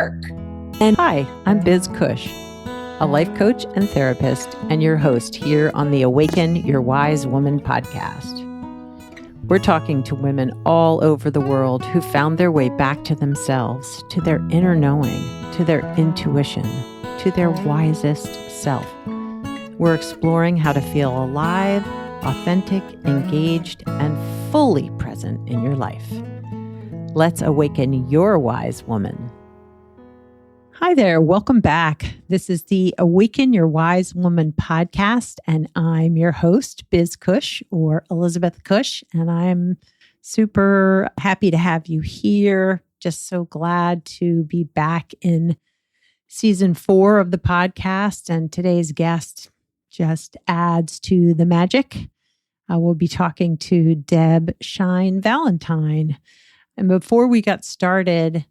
work. And hi, I'm Biz Cush, a life coach and therapist, and your host here on the Awaken Your Wise Woman podcast. We're talking to women all over the world who found their way back to themselves, to their inner knowing, to their intuition, to their wisest self. We're exploring how to feel alive, authentic, engaged, and fully present in your life. Let's awaken your wise woman. Hi there. Welcome back. This is the Awaken Your Wise Woman podcast, and I'm your host, Biz Cush, or Elizabeth Cush, and I'm super happy to have you here. Just so glad to be back in season 4 of the podcast, and today's guest just adds to the magic. We'll be talking to Deb Shine Valentine. And before we got started,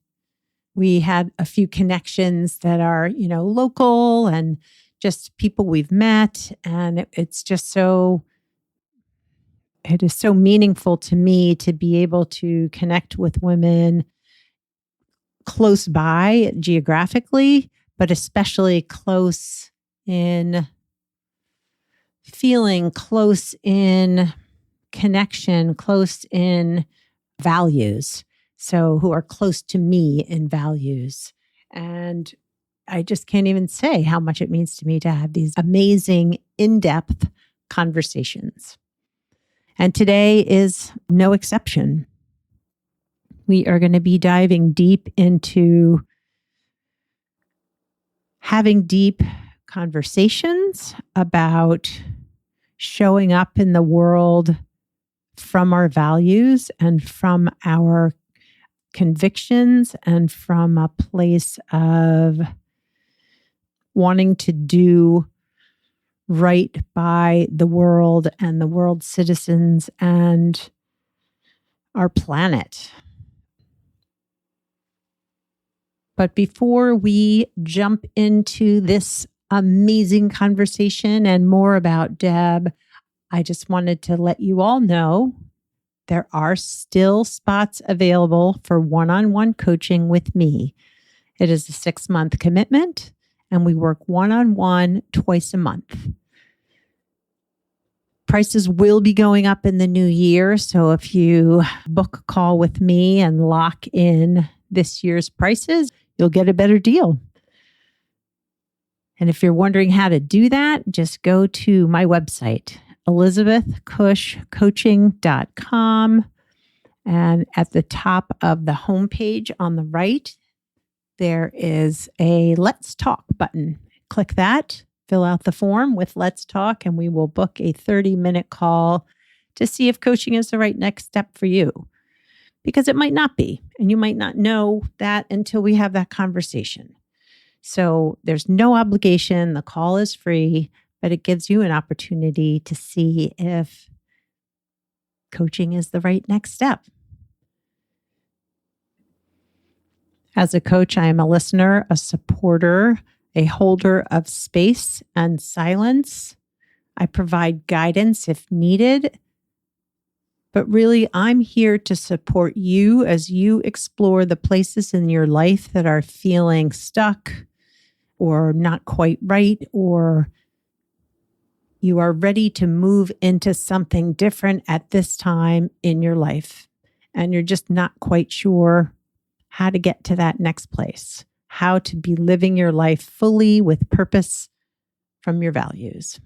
we had a few connections that are, local and just people we've met. And it is so meaningful to me to be able to connect with women close by geographically, but especially close in feeling, close in connection, close in values. So who are close to me in values. And I just can't even say how much it means to me to have these amazing, in-depth conversations. And today is no exception. We are going to be diving deep into having deep conversations about showing up in the world from our values and from our convictions and from a place of wanting to do right by the world and the world's citizens and our planet. But before we jump into this amazing conversation and more about Deb, I just wanted to let you all know there are still spots available for one-on-one coaching with me. It is a 6-month commitment, and we work one-on-one twice a month. Prices will be going up in the new year, so if you book a call with me and lock in this year's prices, you'll get a better deal. And if you're wondering how to do that, just go to my website, elizabethcushcoaching.com. And at the top of the homepage on the right, there is a Let's Talk button. Click that, fill out the form with Let's Talk, and we will book a 30-minute call to see if coaching is the right next step for you. Because it might not be, and you might not know that until we have that conversation. So there's no obligation. The call is free, but it gives you an opportunity to see if coaching is the right next step. As a coach, I am a listener, a supporter, a holder of space and silence. I provide guidance if needed, but really I'm here to support you as you explore the places in your life that are feeling stuck or not quite right, or you are ready to move into something different at this time in your life, and you're just not quite sure how to get to that next place, how to be living your life fully with purpose from your values.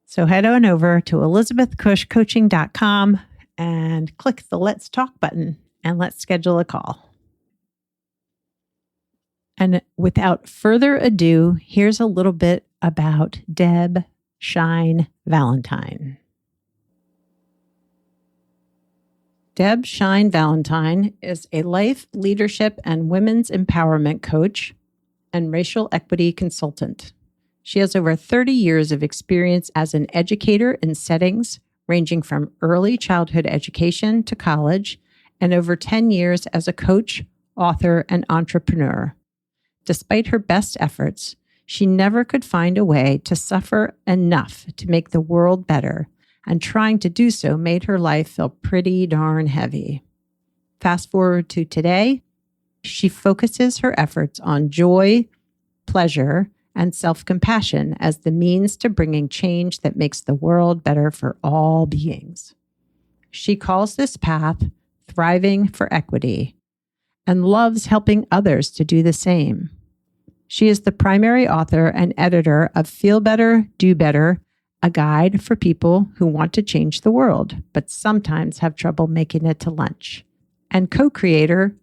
So head on over to elizabethcushcoaching.com and click the Let's Talk button, and let's schedule a call. And without further ado, here's a little bit about Deb Shine Valentine. Deb Shine Valentine is a life, leadership, and women's empowerment coach and racial equity consultant. She has over 30 years of experience as an educator in settings ranging from early childhood education to college, and over 10 years as a coach, author, and entrepreneur. Despite her best efforts, she never could find a way to suffer enough to make the world better, and trying to do so made her life feel pretty darn heavy. Fast forward to today, She focuses her efforts on joy, pleasure, and self-compassion as the means to bringing change that makes the world better for all beings. She calls this path Thriving for Equity and loves helping others to do the same. She is the primary author and editor of Feel Better, Do Better, a guide for people who want to change the world, but sometimes have trouble making it to lunch, and co-creator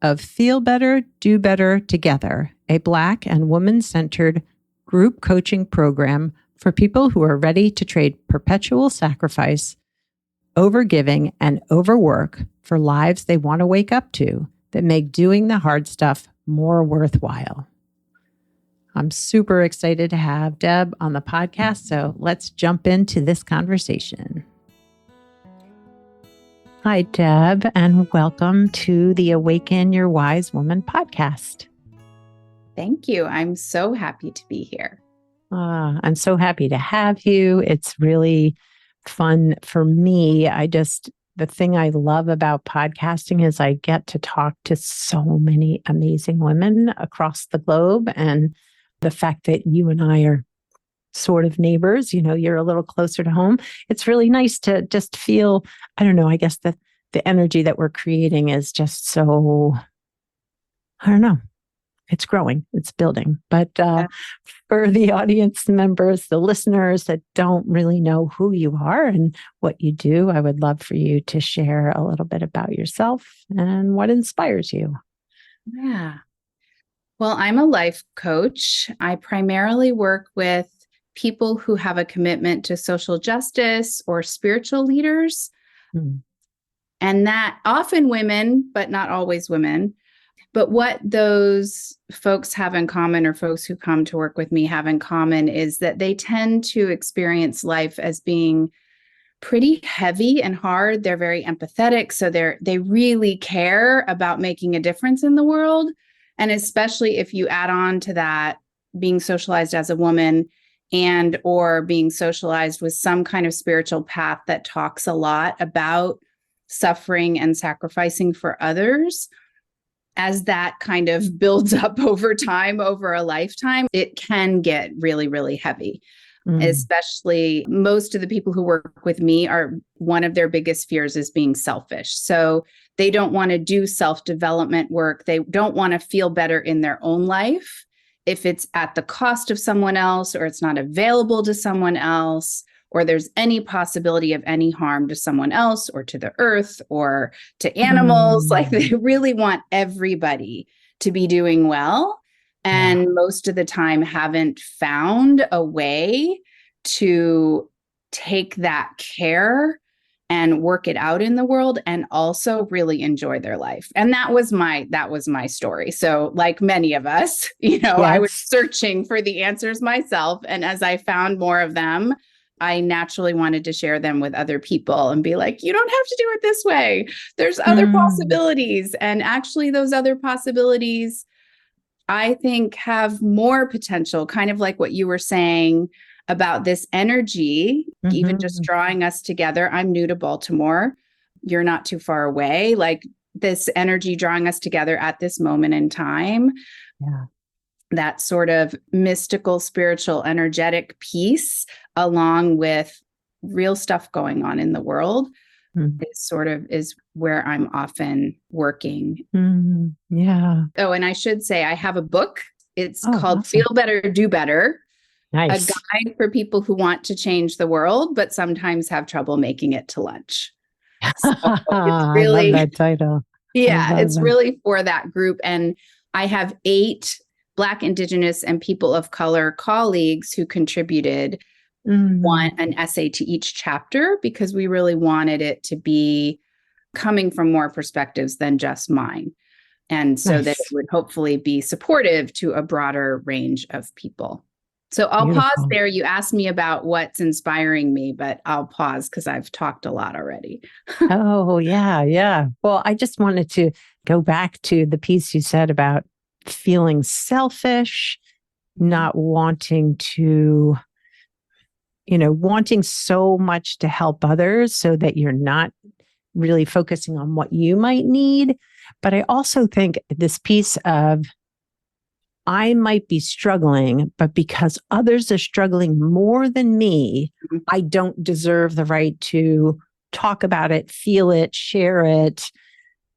of Feel Better, Do Better Together, a Black and woman-centered group coaching program for people who are ready to trade perpetual sacrifice, overgiving, and overwork for lives they want to wake up to that make doing the hard stuff more worthwhile. I'm super excited to have Deb on the podcast, so let's jump into this conversation. Hi, Deb, and welcome to the Awaken Your Wise Woman podcast. Thank you. I'm so happy to be here. I'm so happy to have you. It's really fun for me. The thing I love about podcasting is I get to talk to so many amazing women across the globe. And the fact that you and I are sort of neighbors, you're a little closer to home. It's really nice to just feel, I don't know, I guess the energy that we're creating is just so, I don't know, it's growing, it's building. But for the audience members, the listeners that don't really know who you are and what you do, I would love for you to share a little bit about yourself and what inspires you. Yeah. Well, I'm a life coach. I primarily work with people who have a commitment to social justice or spiritual leaders. And that often women, but not always women. But what those folks have in common, or folks who come to work with me have in common, is that they tend to experience life as being pretty heavy and hard. They're very empathetic. So they really care about making a difference in the world. And especially if you add on to that being socialized as a woman and or being socialized with some kind of spiritual path that talks a lot about suffering and sacrificing for others, as that kind of builds up over time, over a lifetime, it can get really, really heavy. Especially most of the people who work with me one of their biggest fears is being selfish. So they don't want to do self-development work. They don't want to feel better in their own life if it's at the cost of someone else, or it's not available to someone else, or there's any possibility of any harm to someone else or to the earth or to animals. Like they really want everybody to be doing well. And most of the time haven't found a way to take that care and work it out in the world and also really enjoy their life. And that was my story. So like many of us, I was searching for the answers myself. And as I found more of them, I naturally wanted to share them with other people and be like, you don't have to do it this way. There's other possibilities. And actually those other possibilities, I think, have more potential, kind of like what you were saying about this energy, even just drawing us together. I'm new to Baltimore. You're not too far away. Like this energy drawing us together at this moment in time. Yeah. That Sort of mystical, spiritual, energetic piece, along with real stuff going on in the world, is where I'm often working. Yeah. Oh, and I should say I have a book. It's called awesome. Feel Better, Do Better. Nice. A guide for people who want to change the world, but sometimes have trouble making it to lunch. So it's really, I love that title. Yeah, it's really for that group. And I have 8 Black, Indigenous, and people of color colleagues who contributed an essay to each chapter, because we really wanted it to be coming from more perspectives than just mine. And so that it would hopefully be supportive to a broader range of people. So I'll pause there. You asked me about what's inspiring me, but I'll pause because I've talked a lot already. Oh, yeah. Well, I just wanted to go back to the piece you said about feeling selfish, not wanting to, wanting so much to help others so that you're not really focusing on what you might need. But I also think this piece of I might be struggling, but because others are struggling more than me, I don't deserve the right to talk about it, feel it, share it.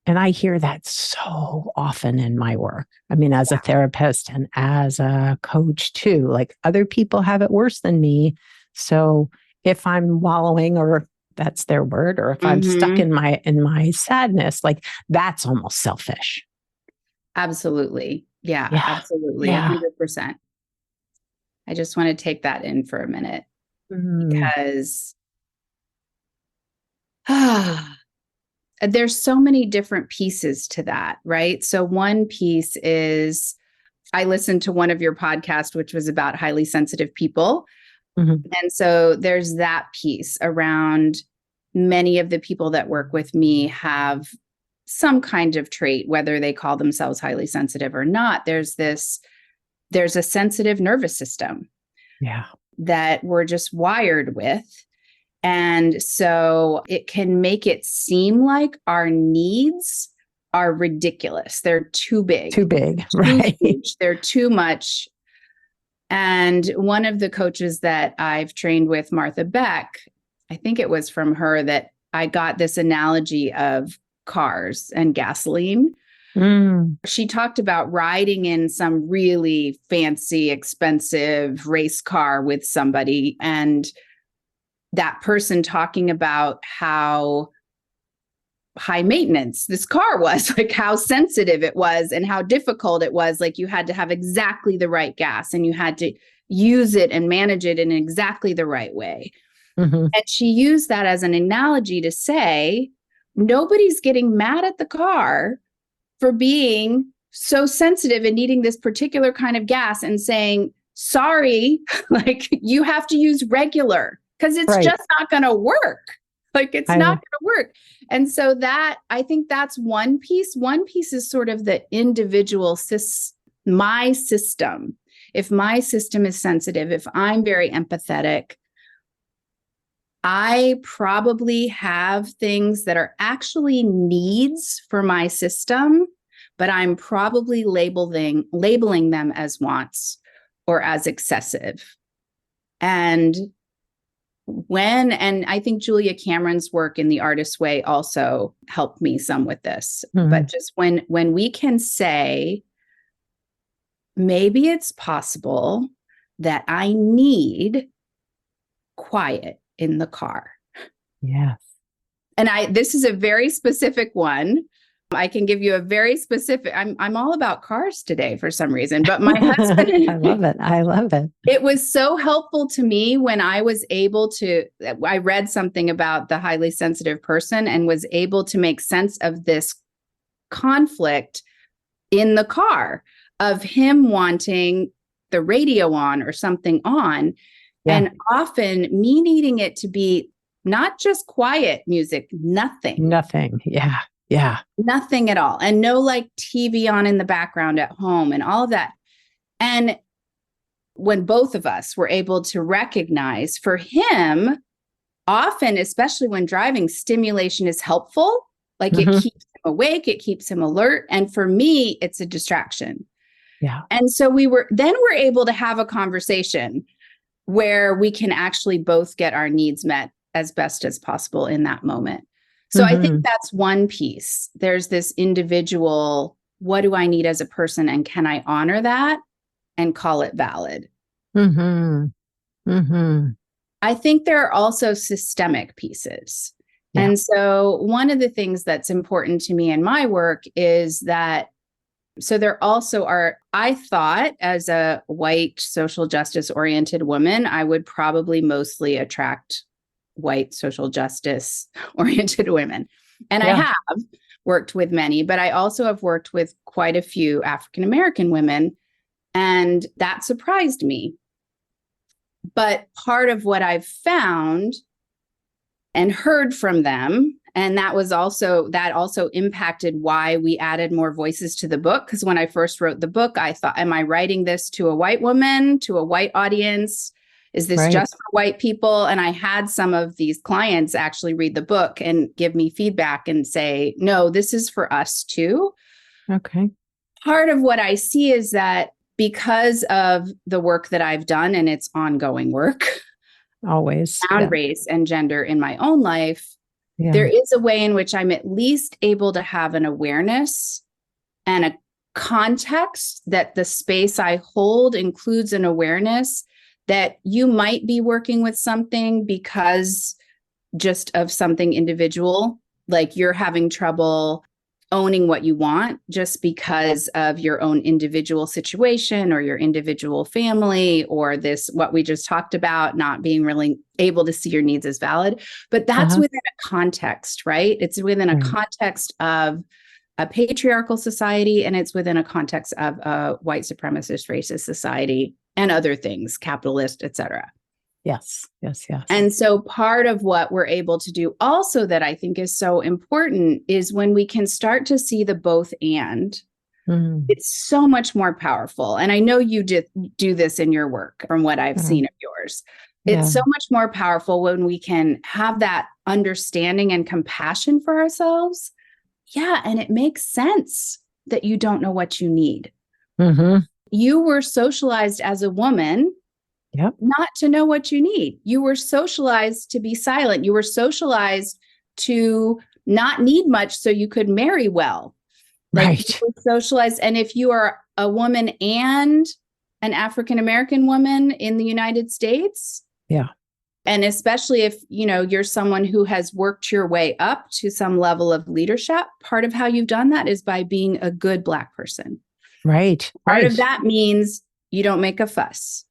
And I hear that so often in my work. I mean, as a therapist and as a coach too, like other people have it worse than me. So if I'm wallowing, or that's their word, or if I'm stuck in my sadness, like that's almost selfish. Absolutely. Yeah, absolutely. 100%. I just want to take that in for a minute because there's so many different pieces to that, right? So one piece is I listened to one of your podcasts, which was about highly sensitive people. And so there's that piece around many of the people that work with me have some kind of trait, whether they call themselves highly sensitive or not. There's a sensitive nervous system that we're just wired with. And so it can make it seem like our needs are ridiculous. They're too big. Right? Huge. They're too much. And one of the coaches that I've trained with, Martha Beck, I think it was from her that I got this analogy of cars and gasoline. She talked about riding in some really fancy, expensive race car with somebody, and that person talking about how high maintenance this car was, like how sensitive it was and how difficult it was. Like you had to have exactly the right gas and you had to use it and manage it in exactly the right way. And she used that as an analogy to say, nobody's getting mad at the car for being so sensitive and needing this particular kind of gas and saying, sorry, like you have to use regular because it's just not going to work. Like it's not going to work. And so that, I think that's one piece. One piece is sort of the individual my system. If my system is sensitive, if I'm very empathetic, I probably have things that are actually needs for my system, but I'm probably labeling them as wants or as excessive. And I think Julia Cameron's work in The Artist's Way also helped me some with this, but just when we can say, maybe it's possible that I need quiet in the car. Yes. And this is a very specific one. I can give you a very specific, I'm all about cars today for some reason, but my husband, I love it. It was so helpful to me when I was able to, I read something about the highly sensitive person and was able to make sense of this conflict in the car of him wanting the radio on or something on. And often me needing it to be not just quiet music, nothing. Yeah. Nothing at all. And no like TV on in the background at home and all of that. And when both of us were able to recognize for him, often, especially when driving, stimulation is helpful. Like it keeps him awake, it keeps him alert. And for me, it's a distraction. Yeah. And so we're able to have a conversation where we can actually both get our needs met as best as possible in that moment. So I think that's one piece. There's this individual, what do I need as a person? And can I honor that and call it valid? I think there are also systemic pieces. Yeah. And so one of the things that's important to me in my work is that, so there also are, I thought as a white social justice oriented woman, I would probably mostly attract white social justice oriented women. And I have worked with many, but I also have worked with quite a few African-American women, and that surprised me. But part of what I've found and heard from them, and that also impacted why we added more voices to the book. Because when I first wrote the book, I thought, am I writing this to a white woman, to a white audience? Is this Right. just for white people? And I had some of these clients actually read the book and give me feedback and say, no, this is for us too. Okay. Part of what I see is that because of the work that I've done, and it's ongoing work, Always. around Yeah. race and gender in my own life, Yeah. there is a way in which I'm at least able to have an awareness and a context that the space I hold includes an awareness that you might be working with something because just of something individual, like you're having trouble owning what you want just because of your own individual situation or your individual family, or this, what we just talked about, not being really able to see your needs as valid. But that's within a context, right? It's within a context of a patriarchal society, and it's within a context of a white supremacist racist society and other things, capitalist, et cetera. Yes. Yes. Yes. And so part of what we're able to do also that I think is so important is when we can start to see the both and, it's so much more powerful. And I know you do this in your work from what I've seen of yours. It's so much more powerful when we can have that understanding and compassion for ourselves. Yeah. And it makes sense that you don't know what you need. You were socialized as a woman not to know what you need. You were socialized to be silent. You were socialized to not need much so you could marry well. Like you were socialized. And if you are a woman and an African-American woman in the United States, and especially if, you know, you're someone who has worked your way up to some level of leadership, part of how you've done that is by being a good Black person. Part of that means you don't make a fuss.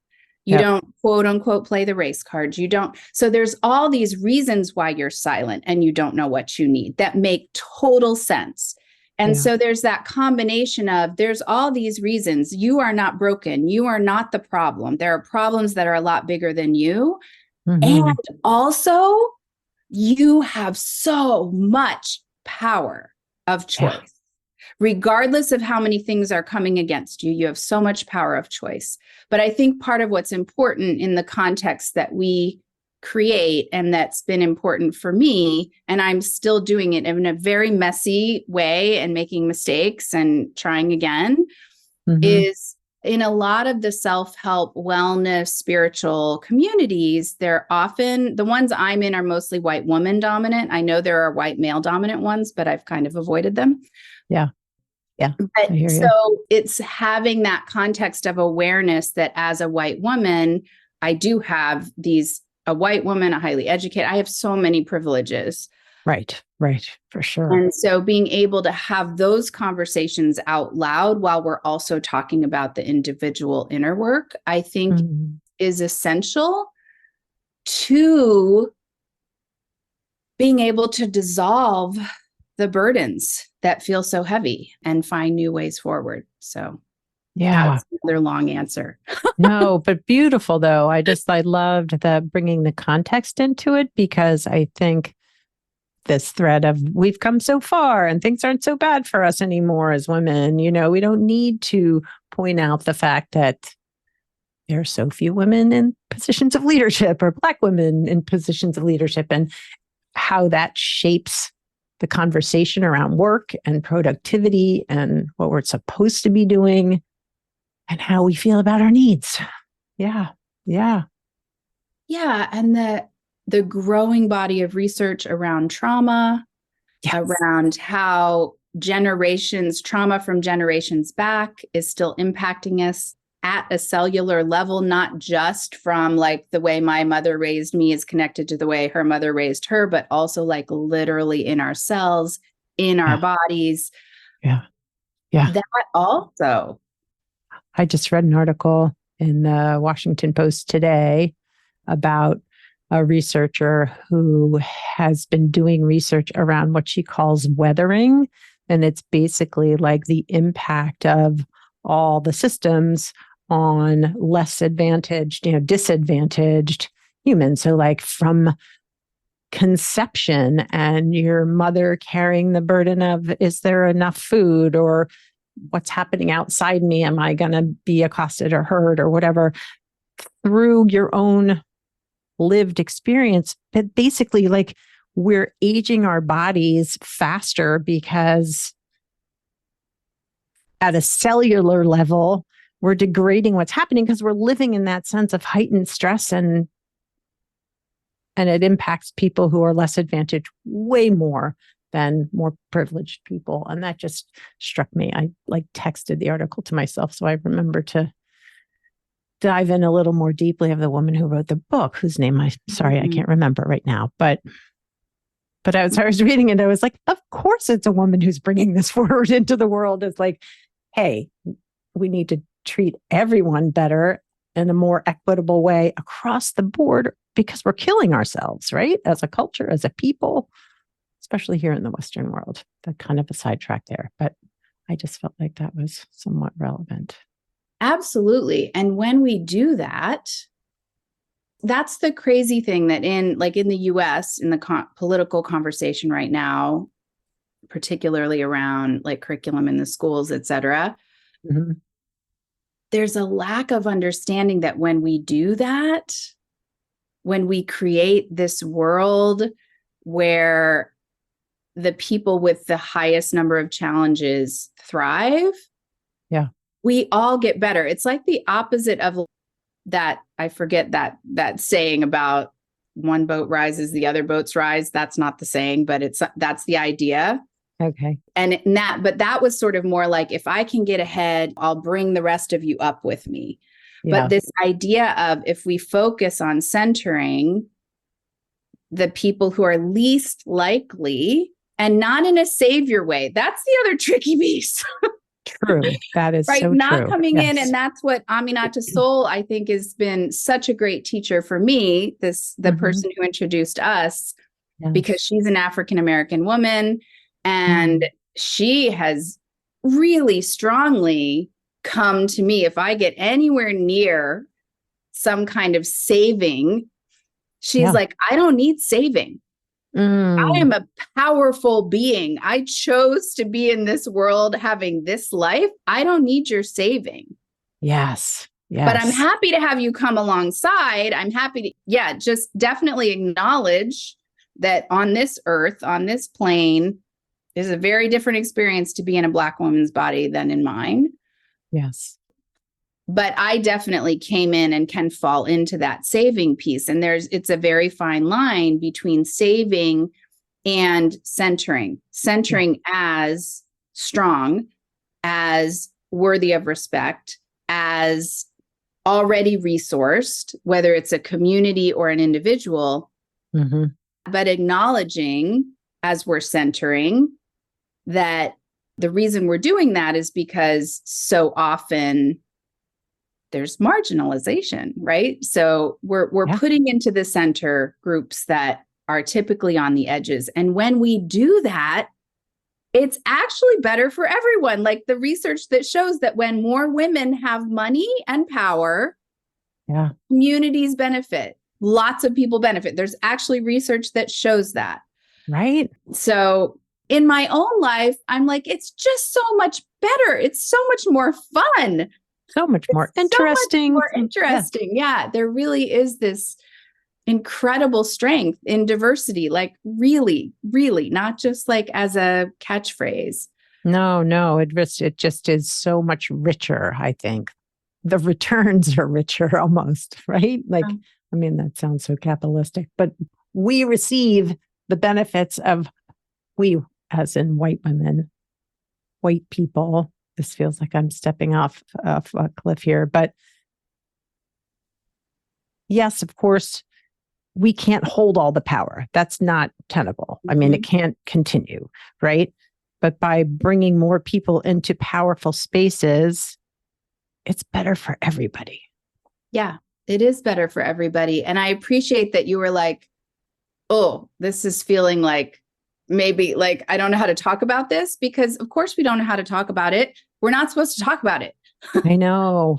You don't, quote unquote, play the race cards. You don't. So there's all these reasons why you're silent and you don't know what you need that make total sense. And so there's that combination of there's all these reasons. You are not broken. You are not the problem. There are problems that are a lot bigger than you. And also, you have so much power of choice. Regardless of how many things are coming against you, you have so much power of choice. But I think part of what's important in the context that we create, and that's been important for me, and I'm still doing it in a very messy way and making mistakes and trying again, is in a lot of the self-help, wellness, spiritual communities, they're often, the ones I'm in are mostly white woman dominant. I know there are white male dominant ones, but I've kind of avoided them. But so it's having that context of awareness that as a white woman, I do have a white woman, a highly educated, I have so many privileges. Right, for sure. And so being able to have those conversations out loud while we're also talking about the individual inner work, I think is essential to being able to dissolve the burdens that feel so heavy and find new ways forward. So that's another long answer. No, but beautiful though. I loved bringing the context into it, because I think this thread of we've come so far and things aren't so bad for us anymore as women. You know, we don't need to point out the fact that there are so few women in positions of leadership, or Black women in positions of leadership, and how that shapes the conversation around work and productivity and what we're supposed to be doing and how we feel about our needs. Yeah. And the growing body of research around trauma, around how trauma from generations back is still impacting us at a cellular level, not just from like the way my mother raised me is connected to the way her mother raised her, but also like literally in our cells, in our bodies. That also. I just read an article in the Washington Post today about a researcher who has been doing research around what she calls weathering. And it's basically like the impact of all the systems on less advantaged, disadvantaged humans. So like from conception and your mother carrying the burden of, is there enough food, or what's happening outside me? Am I going to be accosted or hurt or whatever? through your own lived experience, but basically like we're aging our bodies faster because at a cellular level, we're degrading what's happening because we're living in that sense of heightened stress, and it impacts people who are less advantaged way more than more privileged people. And that just struck me. I like texted the article to myself, so I remember to dive in a little more deeply of the woman who wrote the book, whose name I can't remember right now. But as I was reading it, I was like, of course it's a woman who's bringing this forward into the world. It's like, hey, we need to treat everyone better in a more equitable way across the board because we're killing ourselves, right? As a culture, as a people, especially here in the Western world. That kind of a sidetrack there, but I just felt like that was somewhat relevant. Absolutely. And when we do that, that's the crazy thing that in the US, in the political conversation right now, particularly around like curriculum in the schools, et cetera, there's a lack of understanding that when we do that, when we create this world where the people with the highest number of challenges thrive, we all get better. It's like the opposite of that. I forget that saying about one boat rises, the other boats rise. That's not the saying, but that's the idea. Okay. But that was sort of more like, if I can get ahead, I'll bring the rest of you up with me. Yeah. But this idea of, if we focus on centering the people who are least likely, and not in a savior way, that's the other tricky piece. True. That is right. So not true. Coming in. And that's what Aminata Soul, I think, has been such a great teacher for me, the person who introduced us, because she's an African-American woman. And she has really strongly come to me. If I get anywhere near some kind of saving, she's like, I don't need saving. I am a powerful being. I chose to be in this world having this life. I don't need your saving. Yes. But I'm happy to have you come alongside. I'm happy to, just definitely acknowledge that on this earth, on this plane, is a very different experience to be in a Black woman's body than in mine. Yes. But I definitely came in and can fall into that saving piece. And it's a very fine line between saving and centering. Centering as strong, as worthy of respect, as already resourced, whether it's a community or an individual, but acknowledging, as we're centering, that the reason we're doing that is because so often there's marginalization, right? So we're putting into the center groups that are typically on the edges. And when we do that, it's actually better for everyone. Like the research that shows that when more women have money and power, communities benefit. Lots of people benefit. There's actually research that shows that. Right. So in my own life, I'm like, it's just so much better. It's so much more fun. So much more interesting. So much more interesting. Yeah, there really is this incredible strength in diversity. Like really, really, not just like as a catchphrase. No, it just is so much richer, I think. The returns are richer almost, right? Like, I mean, that sounds so capitalistic, but we receive the benefits of, we, as in white women, white people. This feels like I'm stepping off a cliff here, but yes, of course, we can't hold all the power. That's not tenable. I mean, it can't continue, right? But by bringing more people into powerful spaces, it's better for everybody. Yeah, it is better for everybody. And I appreciate that you were like, oh, this is feeling like maybe like, I don't know how to talk about this, because of course we don't know how to talk about it. We're not supposed to talk about it. I know.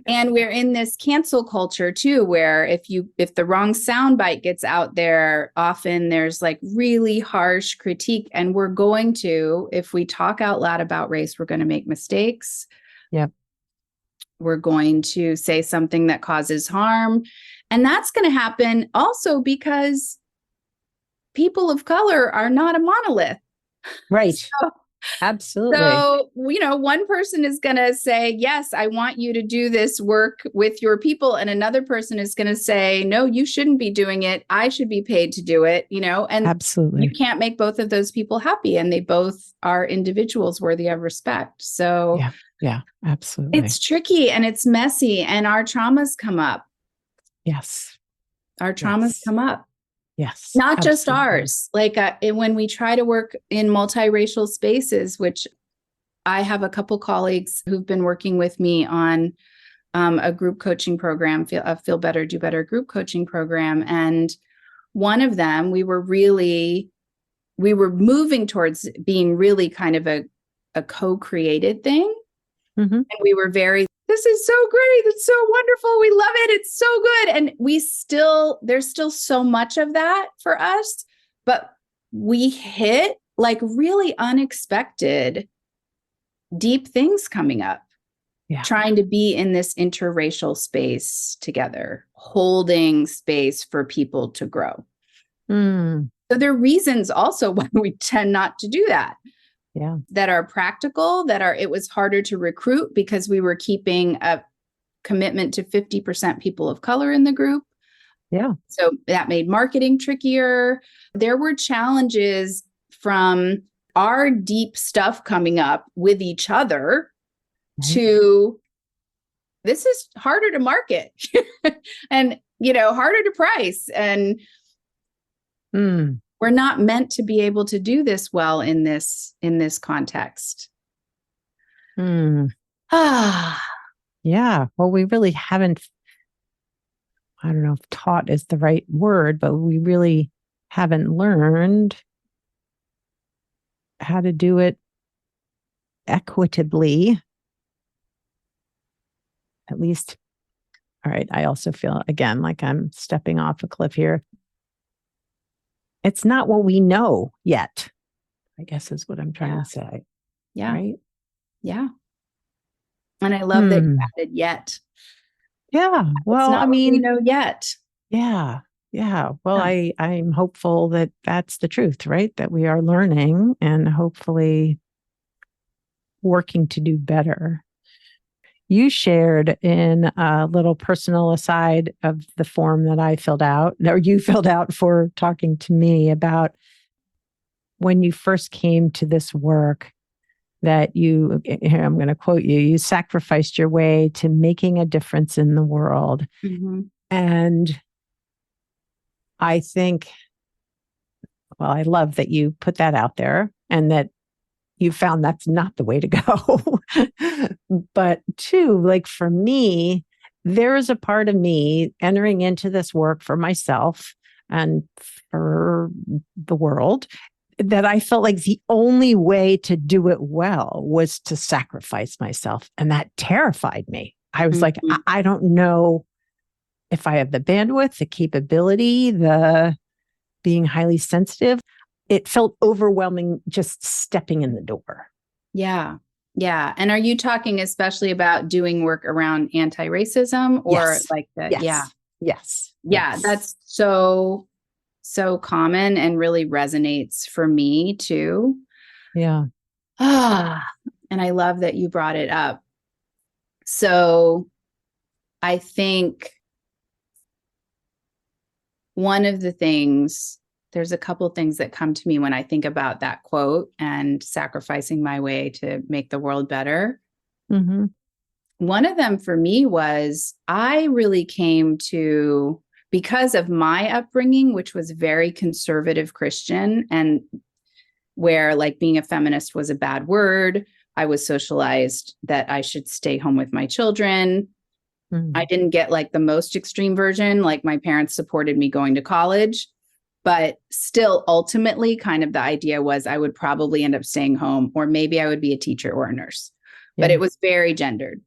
And we're in this cancel culture too, where if the wrong soundbite gets out there, often there's like really harsh critique. And if we talk out loud about race, we're going to make mistakes. Yep. We're going to say something that causes harm. And that's going to happen also because people of color are not a monolith. Right. Absolutely. So, one person is going to say, yes, I want you to do this work with your people. And another person is going to say, no, you shouldn't be doing it. I should be paid to do it, and Absolutely. you can't make both of those people happy. And they both are individuals worthy of respect. So yeah, absolutely. it's tricky and it's messy, and our traumas come up. Yes. Our traumas come up. Yes. Not absolutely. just ours. Like when we try to work in multiracial spaces, which I have a couple colleagues who've been working with me on a group coaching program, Feel Better, Do Better group coaching program. And one of them, we were moving towards being really kind of a co-created thing. Mm-hmm. And we were this is so great. It's so wonderful. We love it. It's so good. And there's still so much of that for us, but we hit like really unexpected, deep things coming up, trying to be in this interracial space together, holding space for people to grow. So there are reasons also why we tend not to do that. Yeah. That are practical, it was harder to recruit because we were keeping a commitment to 50% people of color in the group. Yeah. So that made marketing trickier. There were challenges from our deep stuff coming up with each other to this is harder to market and, harder to price. And we're not meant to be able to do this well in this context. Yeah. Well, we really haven't, I don't know if taught is the right word, but we really haven't learned how to do it equitably. At least, all right. I also feel, again, like I'm stepping off a cliff here. It's not what we know yet, I guess is what I'm trying to say. Yeah. Right? Yeah. And I love that you added yet. Yeah. Well, it's not what we know yet. Yeah. Yeah. Well, I'm hopeful that that's the truth, right? That we are learning and hopefully working to do better. You shared in a little personal aside of the form that I filled out, or you filled out for talking to me about when you first came to this work that you, here, I'm going to quote you, you sacrificed your way to making a difference in the world. Mm-hmm. And I think, well, I love that you put that out there and that you found that's not the way to go. But two, like for me, there is a part of me entering into this work for myself and for the world that I felt like the only way to do it well was to sacrifice myself. And that terrified me. I was like, I don't know if I have the bandwidth, the capability, the being highly sensitive. It felt overwhelming just stepping in the door. Yeah. Yeah. And are you talking especially about doing work around anti-racism or like that? Yes. Yeah. Yes. Yeah. Yes. That's so common and really resonates for me too. Yeah. And I love that you brought it up. So I think one of the things, there's a couple things that come to me when I think about that quote and sacrificing my way to make the world better. Mm-hmm. One of them for me was I really came to, because of my upbringing, which was very conservative Christian and where like being a feminist was a bad word. I was socialized that I should stay home with my children. I didn't get like the most extreme version. Like my parents supported me going to college, but still ultimately kind of the idea was I would probably end up staying home, or maybe I would be a teacher or a nurse, but it was very gendered.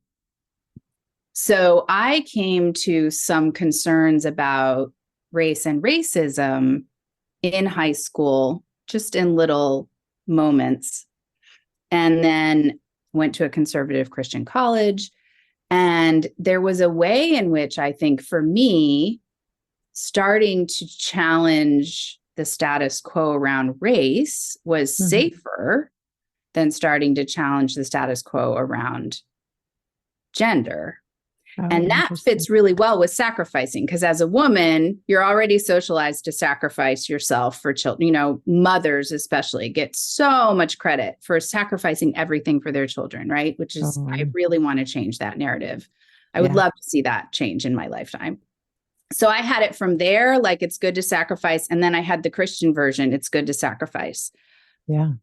So I came to some concerns about race and racism in high school, just in little moments, and then went to a conservative Christian college. And there was a way in which I think for me, starting to challenge the status quo around race was safer than starting to challenge the status quo around gender. Oh, And that fits really well with sacrificing, because as a woman, you're already socialized to sacrifice yourself for children. You know, mothers especially get so much credit for sacrificing everything for their children, right? Which is, I really want to change that narrative. I would love to see that change in my lifetime. So I had it from there, like it's good to sacrifice. And then I had the Christian version, it's good to sacrifice. Yeah.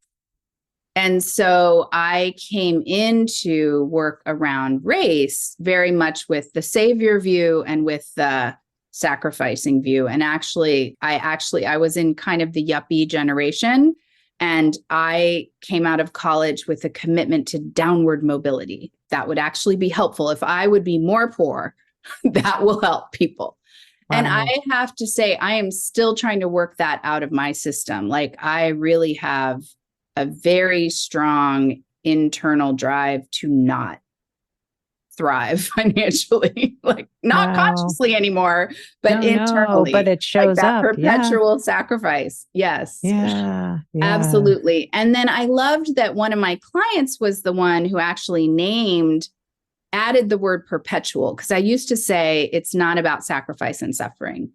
And so I came into work around race very much with the savior view and with the sacrificing view. And I was in kind of the yuppie generation, and I came out of college with a commitment to downward mobility. That would actually be helpful. If I would be more poor, that will help people. Wow. And I have to say, I am still trying to work that out of my system. Like, I really have a very strong internal drive to not thrive financially, like not consciously anymore, but internally. But it shows like that up. Perpetual sacrifice. Yes. Yeah. Absolutely. And then I loved that one of my clients was the one who actually added the word perpetual, because I used to say it's not about sacrifice and suffering.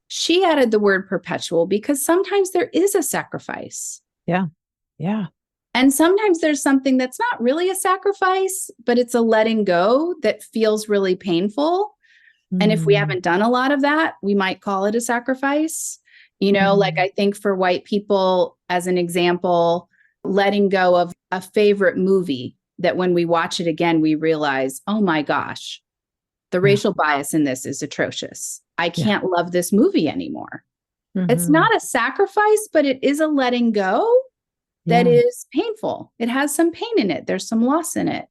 She added the word perpetual because sometimes there is a sacrifice. Yeah. Yeah. And sometimes there's something that's not really a sacrifice, but it's a letting go that feels really painful. And if we haven't done a lot of that, we might call it a sacrifice. You know, like I think for white people, as an example, letting go of a favorite movie that when we watch it again, we realize, oh my gosh, the racial bias in this is atrocious. I can't love this movie anymore. It's not a sacrifice, but it is a letting go that is painful. It has some pain in it. There's some loss in it.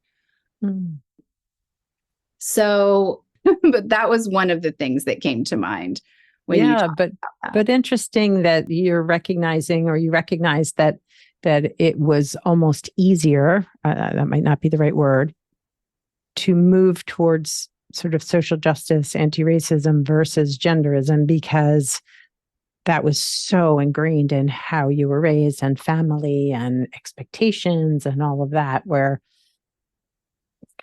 So, but that was one of the things that came to mind when you talked about that. But interesting that you're recognizing, or you recognize that it was almost easier, that might not be the right word, to move towards sort of social justice, anti-racism versus genderism, because that was so ingrained in how you were raised and family and expectations and all of that, where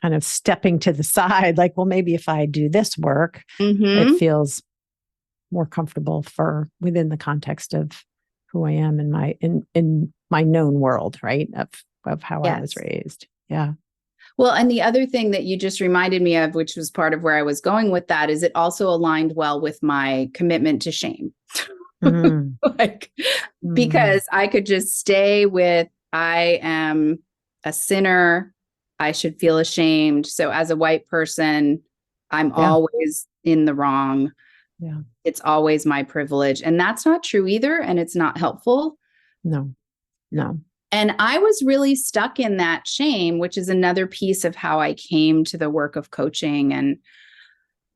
kind of stepping to the side, like, well, maybe if I do this work, it feels more comfortable within the context of who I am in my known world, right? Of how I was raised. Yeah. Well, and the other thing that you just reminded me of, which was part of where I was going with that, is it also aligned well with my commitment to shame. Because I could just stay with, I am a sinner, I should feel ashamed. So as a white person, I'm always in the wrong. Yeah. It's always my privilege. And that's not true either. And it's not helpful. No. And I was really stuck in that shame, which is another piece of how I came to the work of coaching and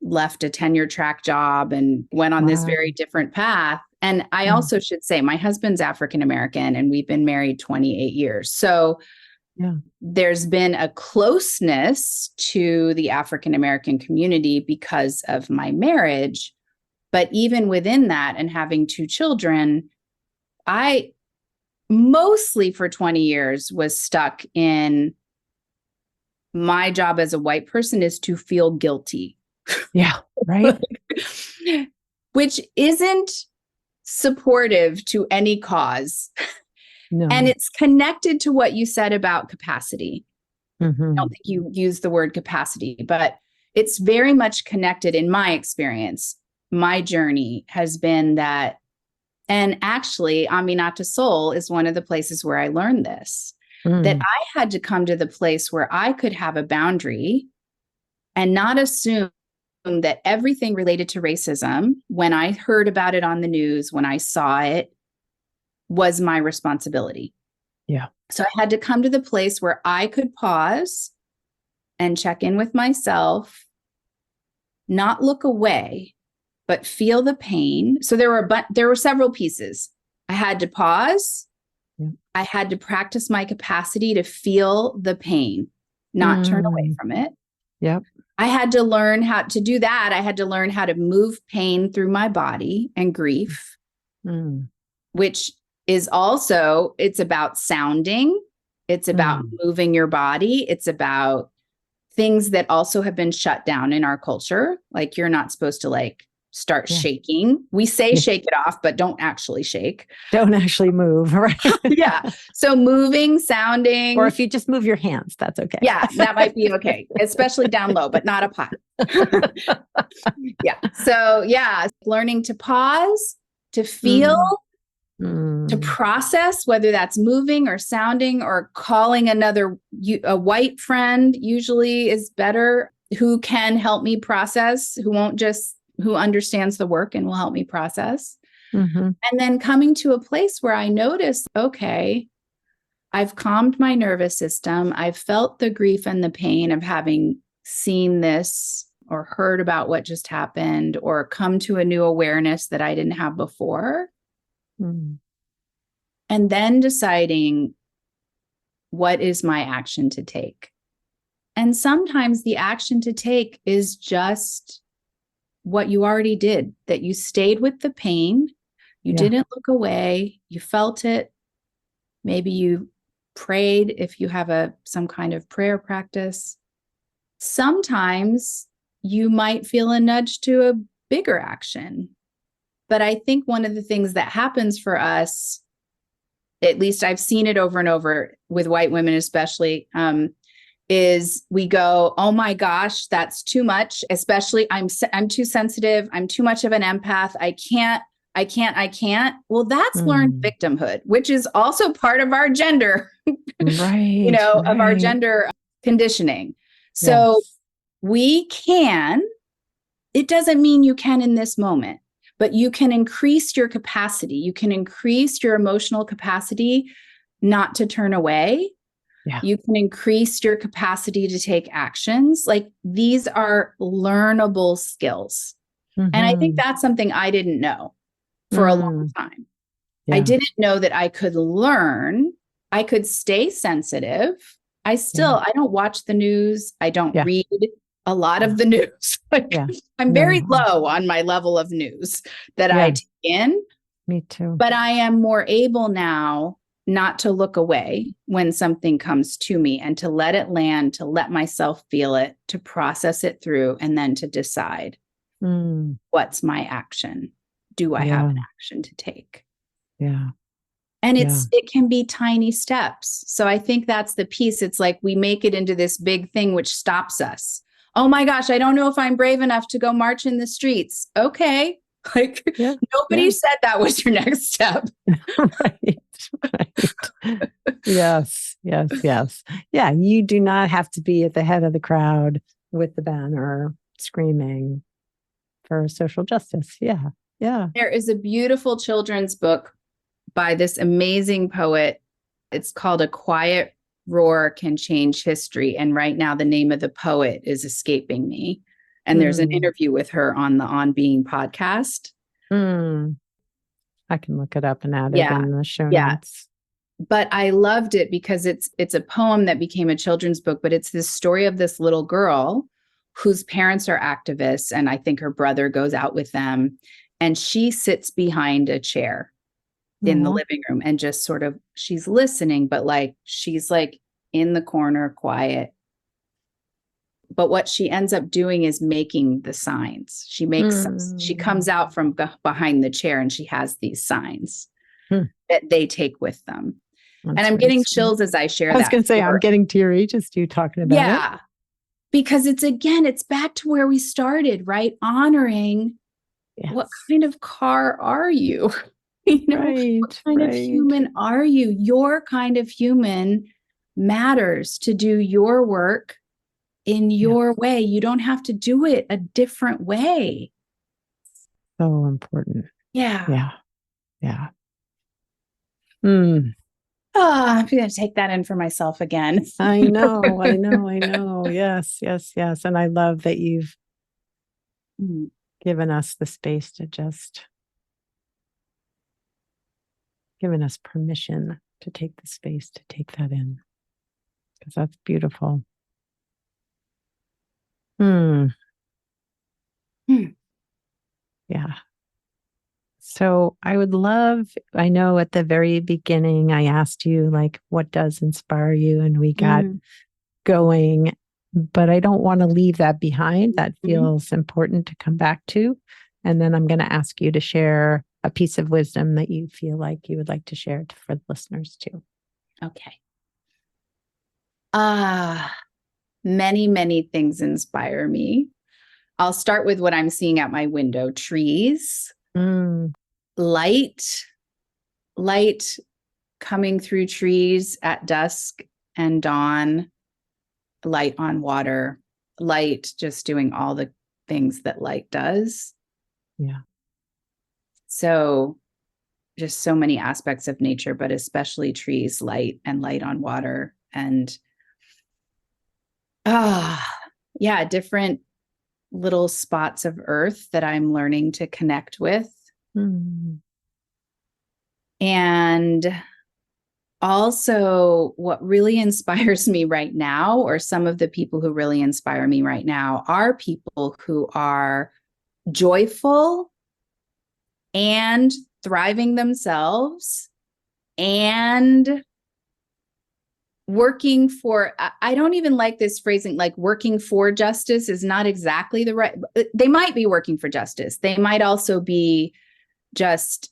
left a tenure track job and went on this very different path. And I also should say, my husband's African-American and we've been married 28 years. So there's been a closeness to the African-American community because of my marriage. But even within that, and having two children, I mostly for 20 years was stuck in, my job as a white person is to feel guilty. Yeah, right. Which isn't supportive to any cause. No. And it's connected to what you said about capacity. I don't think you used the word capacity, but it's very much connected in my experience. My journey has been that, and actually, Aminata Soul is one of the places where I learned this, that I had to come to the place where I could have a boundary and not assume that everything related to racism, when I heard about it on the news, when I saw it, was my responsibility. Yeah. So I had to come to the place where I could pause and check in with myself, not look away, but feel the pain. So there were several pieces. I had to pause. Yeah. I had to practice my capacity to feel the pain, not turn away from it. Yep. I had to learn how to do that. I had to learn how to move pain through my body and grief, which is also, it's about sounding. It's about moving your body. It's about things that also have been shut down in our culture. Like you're not supposed to like start shaking. We say shake it off, but don't actually shake. Don't actually move, right? Yeah. So moving, sounding. Or if you just move your hands, that's okay. Yeah, that might be okay, especially down low, but not up high. Yeah. So yeah, learning to pause, to feel, to process, whether that's moving or sounding or calling a white friend usually is better, who can help me process, who understands the work and will help me process. And then coming to a place where I notice, okay, I've calmed my nervous system. I've felt the grief and the pain of having seen this or heard about what just happened or come to a new awareness that I didn't have before. And then deciding, what is my action to take? And sometimes the action to take is just what you already did, that you stayed with the pain. You didn't look away. You felt it. Maybe you prayed if you have some kind of prayer practice. Sometimes you might feel a nudge to a bigger action. But I think one of the things that happens for us, at least I've seen it over and over with white women especially, is we go, oh my gosh, that's too much. Especially I'm too sensitive. I'm too much of an empath. I can't. Well, that's learned victimhood, which is also part of our gender, right? Of our gender conditioning. So we can, it doesn't mean you can in this moment, but you can increase your capacity. You can increase your emotional capacity not to turn away. Yeah. You can increase your capacity to take actions. Like these are learnable skills. And I think that's something I didn't know for a long time. I didn't know that I could learn. I could stay sensitive. I don't watch the news. I don't read a lot of the news. I'm very low on my level of news that I take in. Me too. But I am more able now not to look away when something comes to me and to let it land, to let myself feel it, to process it through, and then to decide what's my action? Do I have an action to take? Yeah. And it can be tiny steps. So I think that's the piece. It's like we make it into this big thing, which stops us. Oh my gosh, I don't know if I'm brave enough to go march in the streets. Okay. Like nobody said that was your next step. Right. Yes. Yeah. You do not have to be at the head of the crowd with the banner screaming for social justice. Yeah. There is a beautiful children's book by this amazing poet. It's called A Quiet Roar Can Change History. And right now the name of the poet is escaping me. And there's an interview with her on the On Being podcast. I can look it up and add it in the show notes. But I loved it because it's a poem that became a children's book, but it's this story of this little girl whose parents are activists. And I think her brother goes out with them. And she sits behind a chair in the living room and just sort of, she's listening, but like, she's like in the corner, quiet. But what she ends up doing is making the signs. She comes out from behind the chair and she has these signs that they take with them. That's and I'm getting chills as I share that. I was going to say, I'm getting teary just you talking about it. Yeah. Because it's back to where we started, right? Honoring what kind of car are you? What kind of human are you? Your kind of human matters to do your work in your way. You don't have to do it a different way. So important. Yeah. I'm going to take that in for myself again. I know. Yes. And I love that you've given us the space to just given us permission to take the space to take that in. Because that's beautiful. So I would love, I know at the very beginning, I asked you, like, what does inspire you? And we got going, but I don't want to leave that behind. That feels important to come back to. And then I'm going to ask you to share a piece of wisdom that you feel like you would like to share for the listeners too. Okay. Many, many things inspire me. I'll start with what I'm seeing out my window. Trees, light coming through trees at dusk and dawn, light on water, light just doing all the things that light does. Yeah. So just so many aspects of nature, but especially trees, light, and light on water. And different little spots of earth that I'm learning to connect with. And also what really inspires me right now, or some of the people who really inspire me right now, are people who are joyful and thriving themselves and working for, I don't even like this phrasing, like working for justice is not exactly the right, they might be working for justice. They might also be just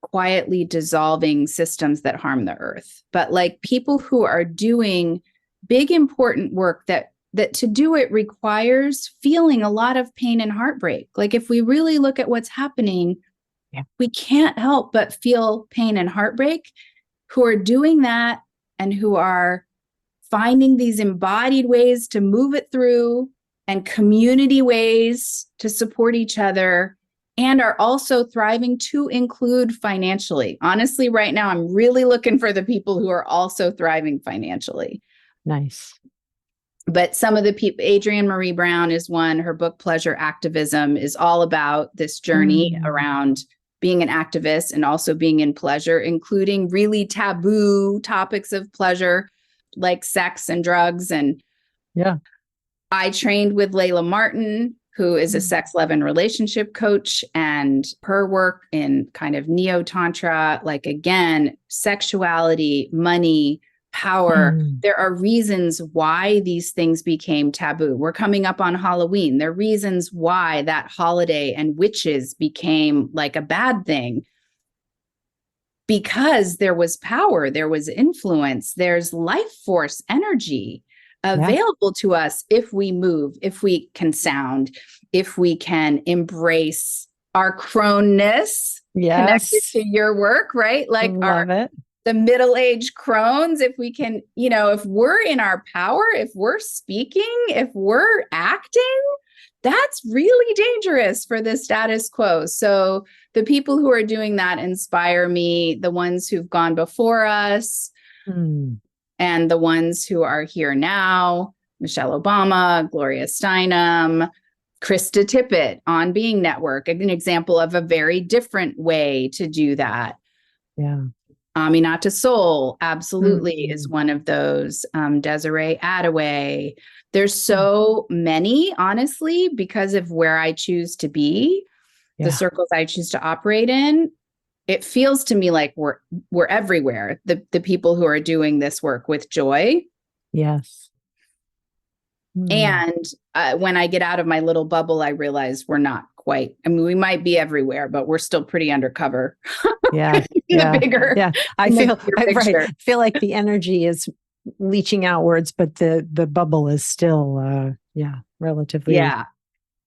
quietly dissolving systems that harm the earth. But like people who are doing big, important work that to do it requires feeling a lot of pain and heartbreak. Like if we really look at what's happening, we can't help but feel pain and heartbreak, who are doing that and who are finding these embodied ways to move it through and community ways to support each other, and are also thriving to include financially. Honestly, right now, I'm really looking for the people who are also thriving financially. Nice. But some of the people, Adrienne Marie Brown is one. Her book, Pleasure Activism, is all about this journey around being an activist and also being in pleasure, including really taboo topics of pleasure like sex and drugs. And I trained with Layla Martin, who is a sex, love, and relationship coach, and her work in kind of neo-tantra, like again, sexuality, money, power. There are reasons why these things became taboo. We're coming up on Halloween. There are reasons why that holiday and witches became like a bad thing. Because there was power, there was influence, there's life force energy available to us if we move, if we can sound, if we can embrace our crone-ness, connected to your work, right? Like the middle-aged crones, if we can, if we're in our power, if we're speaking, if we're acting, that's really dangerous for the status quo. So the people who are doing that inspire me, the ones who've gone before us and the ones who are here now, Michelle Obama, Gloria Steinem, Krista Tippett on Being Network, an example of a very different way to do that. Aminata Soul absolutely is one of those. Desiree Adaway. There's so many, honestly, because of where I choose to be, the circles I choose to operate in. It feels to me like we're everywhere. The people who are doing this work with joy. Yes. And when I get out of my little bubble, I realize we're not quite. I mean, we might be everywhere, but we're still pretty undercover. I feel like the energy is leaching outwards, but the bubble is still relatively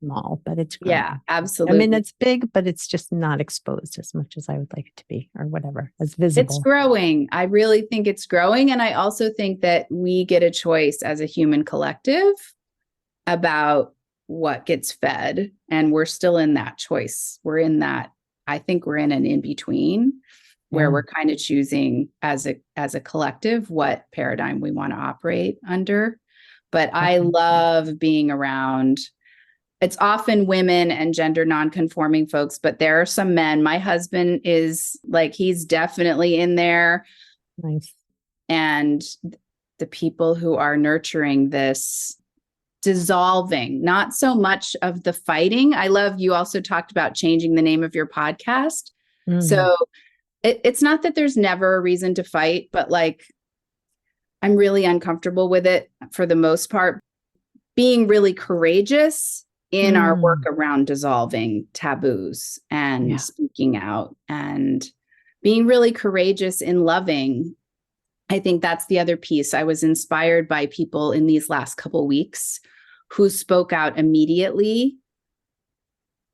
small, but it's growing. Yeah, absolutely. I mean, it's big, but it's just not exposed as much as I would like it to be, or whatever, as visible. It's growing. I really think it's growing. And I also think that we get a choice as a human collective about what gets fed. And we're still in that choice. I think we're in an in-between where we're kind of choosing as a collective what paradigm we want to operate under. But I love being around. It's often women and gender nonconforming folks, but there are some men. My husband is he's definitely in there. Nice. And the people who are nurturing this dissolving, not so much of the fighting. I love you also talked about changing the name of your podcast. So it's not that there's never a reason to fight, but like I'm really uncomfortable with it for the most part. Being really courageous in our work around dissolving taboos and speaking out and being really courageous in loving. I think that's the other piece. I was inspired by people in these last couple weeks who spoke out immediately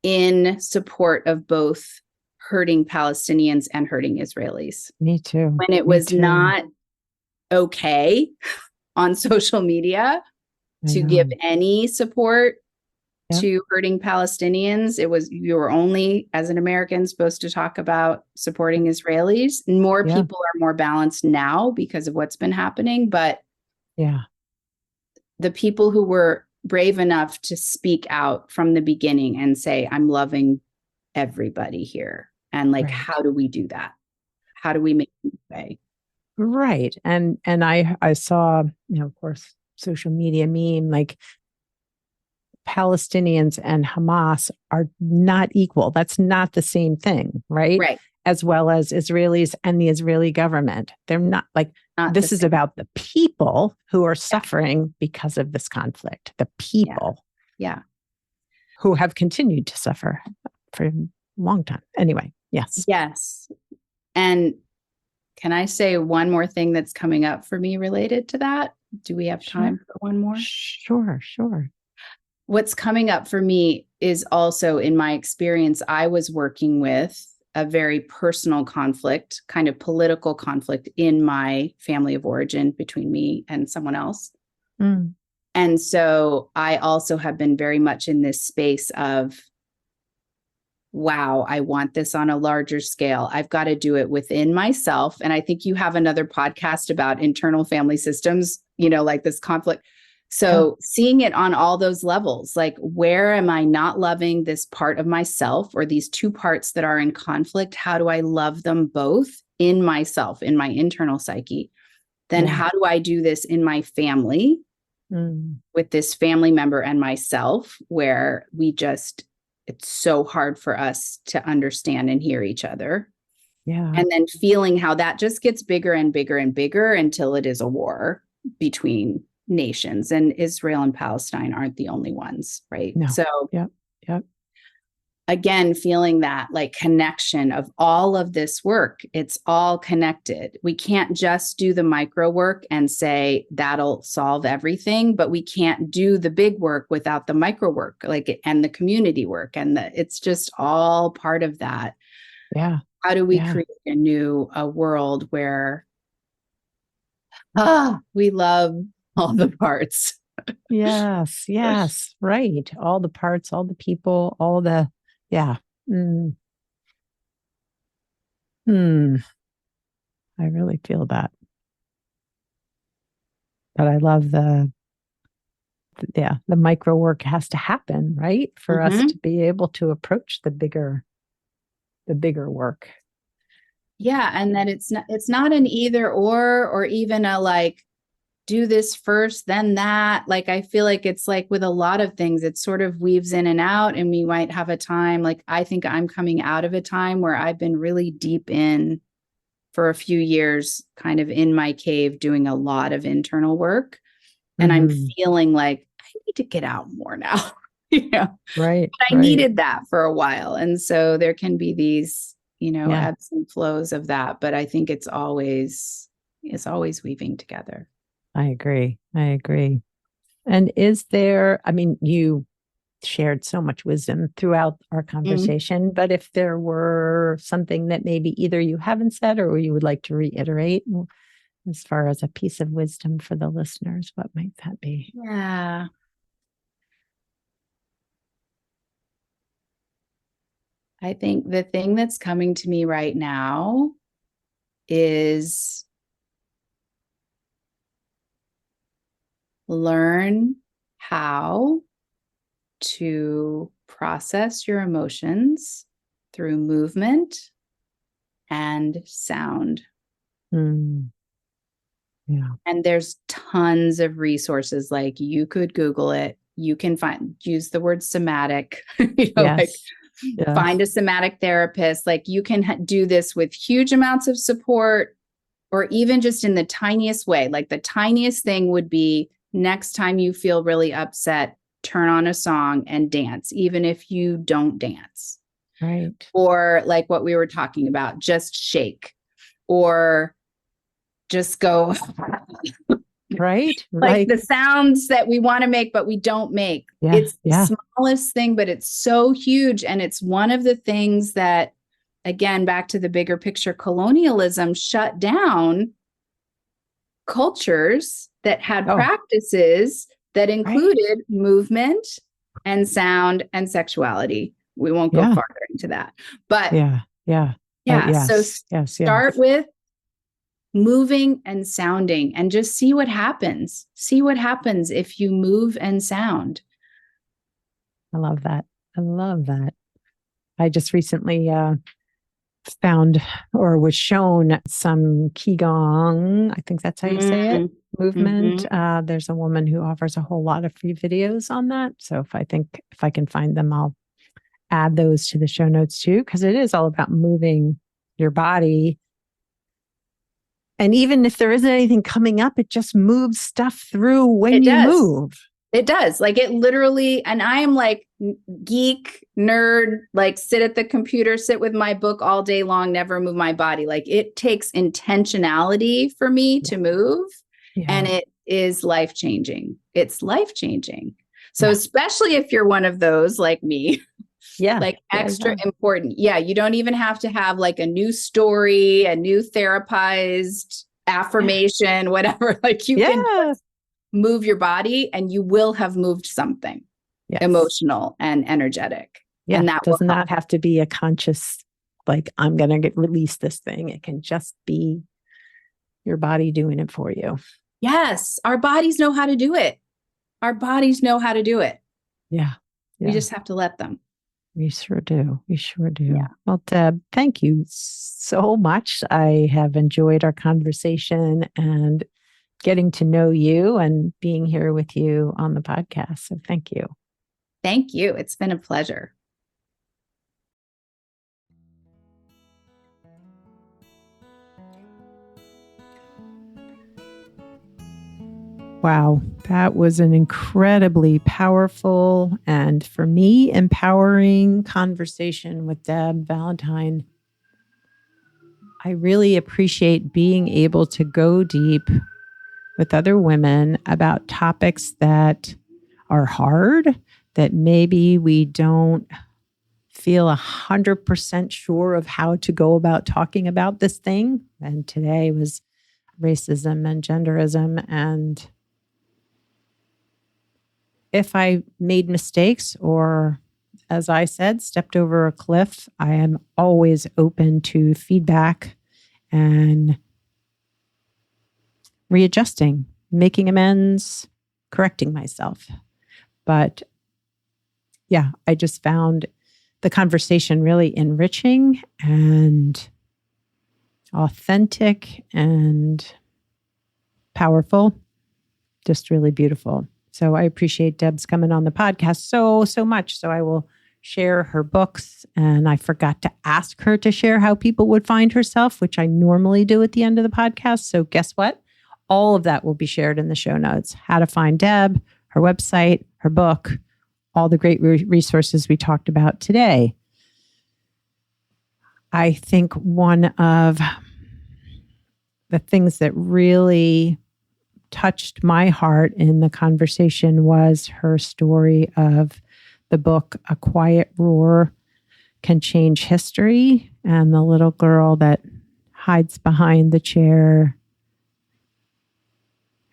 in support of both hurting Palestinians and hurting Israelis. Me too. When it was not okay on social media to give any support to hurting Palestinians. You were only, as an American, supposed to talk about supporting Israelis. More people are more balanced now because of what's been happening. But the people who were brave enough to speak out from the beginning and say, I'm loving everybody here. And like, how do we do that? How do we make it way? Right. And I saw, of course, social media meme, like Palestinians and Hamas are not equal. That's not the same thing, right? Right. As well as Israelis and the Israeli government. They're not like, this is about the people who are suffering because of this conflict. The people who have continued to suffer for a long time. Anyway, yes. Yes. And can I say one more thing that's coming up for me related to that? Do we have time for one more? Sure. What's coming up for me is also, in my experience, I was working with a very personal conflict, kind of political conflict in my family of origin between me and someone else. And so I also have been very much in this space of, wow, I want this on a larger scale. I've got to do it within myself. And I think you have another podcast about internal family systems, like this conflict. So seeing it on all those levels, like where am I not loving this part of myself or these two parts that are in conflict? How do I love them both in myself, in my internal psyche? Then how do I do this in my family with this family member and myself, where it's so hard for us to understand and hear each other. And then feeling how that just gets bigger and bigger and bigger until it is a war between nations, and Israel and Palestine aren't the only ones, right? No. So again, feeling that like connection of all of this work, it's all connected. We can't just do the micro work and say that'll solve everything, but we can't do the big work without the micro work, and the community work. And it's just all part of that. Yeah. How do we create a world where we love all the parts? Yes. Right. All the parts, all the people, all the, I really feel that. But I love the micro work has to happen, right? For us to be able to approach the bigger work. Yeah. And that it's not an either or even a like, do this first, then that. Like, I feel like it's like with a lot of things, it sort of weaves in and out, and we might have a time, like, I think I'm coming out of a time where I've been really deep in for a few years, kind of in my cave, doing a lot of internal work. And I'm feeling like I need to get out more now, Right. But I needed that for a while. And so there can be these, ebbs and flows of that. But I think it's always weaving together. I agree. And is there, you shared so much wisdom throughout our conversation, but if there were something that maybe either you haven't said or you would like to reiterate as far as a piece of wisdom for the listeners, what might that be? Yeah. I think the thing that's coming to me right now is learn how to process your emotions through movement and sound. Yeah. And there's tons of resources. Like you could Google it. You can use the word somatic, like Yes. find a somatic therapist. Like you can do this with huge amounts of support, or even just in the tiniest way. Like the tiniest thing would be next time you feel really upset, turn on a song and dance, even if you don't dance. Right. Or like what we were talking about, just shake or just go. Right. Like the sounds that we want to make, but we don't make. Yeah. It's the smallest thing, but it's so huge. And it's one of the things that, again, back to the bigger picture, colonialism shut down cultures that had practices that included movement and sound and sexuality. We won't go farther into that. But so start with moving and sounding and just see what happens. See what happens if you move and sound. I love that. I love that. I just recently found or was shown some Qigong, I think that's how you say it, movement. There's a woman who offers a whole lot of free videos on that. So if I can find them, I'll add those to the show notes too, because it is all about moving your body. And even if there isn't anything coming up, it just moves stuff through when you move. It does. Like it literally, and I am like geek, nerd, like sit at the computer, sit with my book all day long, never move my body. Like it takes intentionality for me to move. And it is life-changing. It's life-changing. So especially if you're one of those like me, like extra important. Yeah. You don't even have to have like a new story, a new therapized affirmation, whatever. Like you can just move your body and you will have moved something emotional and energetic. Yeah. And that does not have to be a conscious, like, I'm going to release this thing. It can just be your body doing it for you. Yes. Our bodies know how to do it. Our bodies know how to do it. Yeah. We just have to let them. We sure do. We sure do. Yeah. Well, Deb, thank you so much. I have enjoyed our conversation and getting to know you and being here with you on the podcast. So thank you. Thank you. It's been a pleasure. Wow, that was an incredibly powerful and, for me, empowering conversation with Deb Valentine. I really appreciate being able to go deep with other women about topics that are hard, that maybe we don't feel 100% sure of how to go about talking about this thing. And today was racism and genderism. And if I made mistakes or, as I said, stepped over a cliff, I am always open to feedback and readjusting, making amends, correcting myself. But yeah, I just found the conversation really enriching and authentic and powerful, just really beautiful. So I appreciate Deb's coming on the podcast so much. So I will share her books. And I forgot to ask her to share how people would find herself, which I normally do at the end of the podcast. So guess what? All of that will be shared in the show notes. How to find Deb, her website, her book, all the great resources we talked about today. I think one of the things that really touched my heart in the conversation was her story of the book, A Quiet Roar Can Change History, and the little girl that hides behind the chair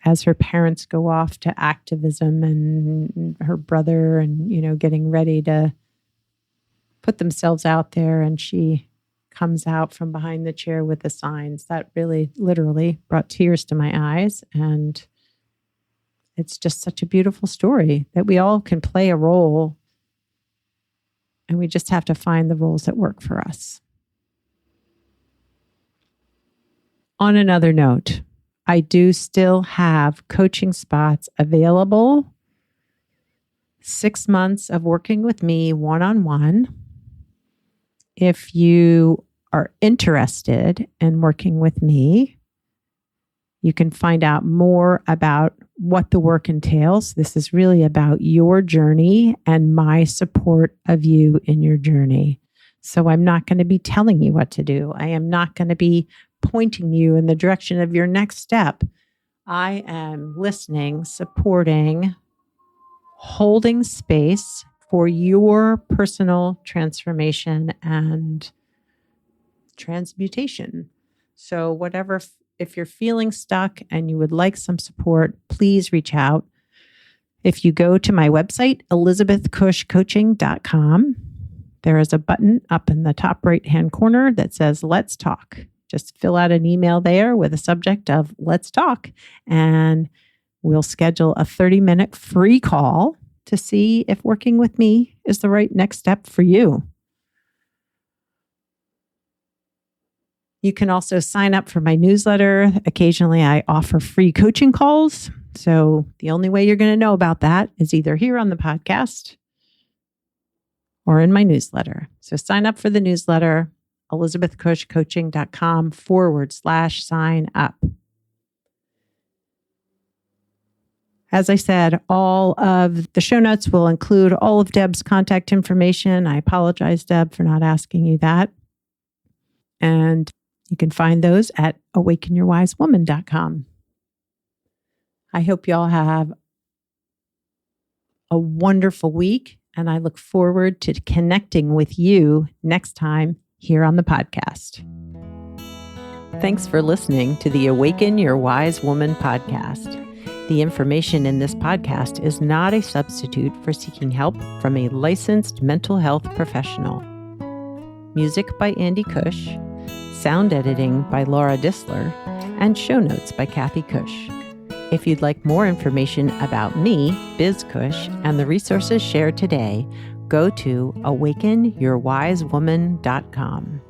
as her parents go off to activism, and her brother and, getting ready to put themselves out there. And she comes out from behind the chair with the signs. That really literally brought tears to my eyes. And it's just such a beautiful story that we all can play a role. And we just have to find the roles that work for us. On another note, I do still have coaching spots available. 6 months of working with me one-on-one. If you are interested in working with me, you can find out more about what the work entails. This is really about your journey and my support of you in your journey. So I'm not going to be telling you what to do. I am not going to be pointing you in the direction of your next step. I am listening, supporting, holding space for your personal transformation and transmutation. So whatever, if you're feeling stuck and you would like some support, please reach out. If you go to my website, elizabethcushcoaching.com, there is a button up in the top right-hand corner that says, Let's Talk. Just fill out an email there with a subject of Let's Talk, and we'll schedule a 30-minute free call to see if working with me is the right next step for you. You can also sign up for my newsletter. Occasionally, I offer free coaching calls. So the only way you're going to know about that is either here on the podcast or in my newsletter. So sign up for the newsletter, elizabethcushcoaching.com/sign up. As I said, all of the show notes will include all of Deb's contact information. I apologize, Deb, for not asking you that. And you can find those at awakenyourwisewoman.com. I hope you all have a wonderful week, and I look forward to connecting with you next time here on the podcast. Thanks for listening to the Awaken Your Wise Woman podcast. The information in this podcast is not a substitute for seeking help from a licensed mental health professional. Music by Andy Cush, sound editing by Laura Disler, and show notes by Kathy Cush. If you'd like more information about me, Biz Cush, and the resources shared today, go to awakenyourwisewoman.com.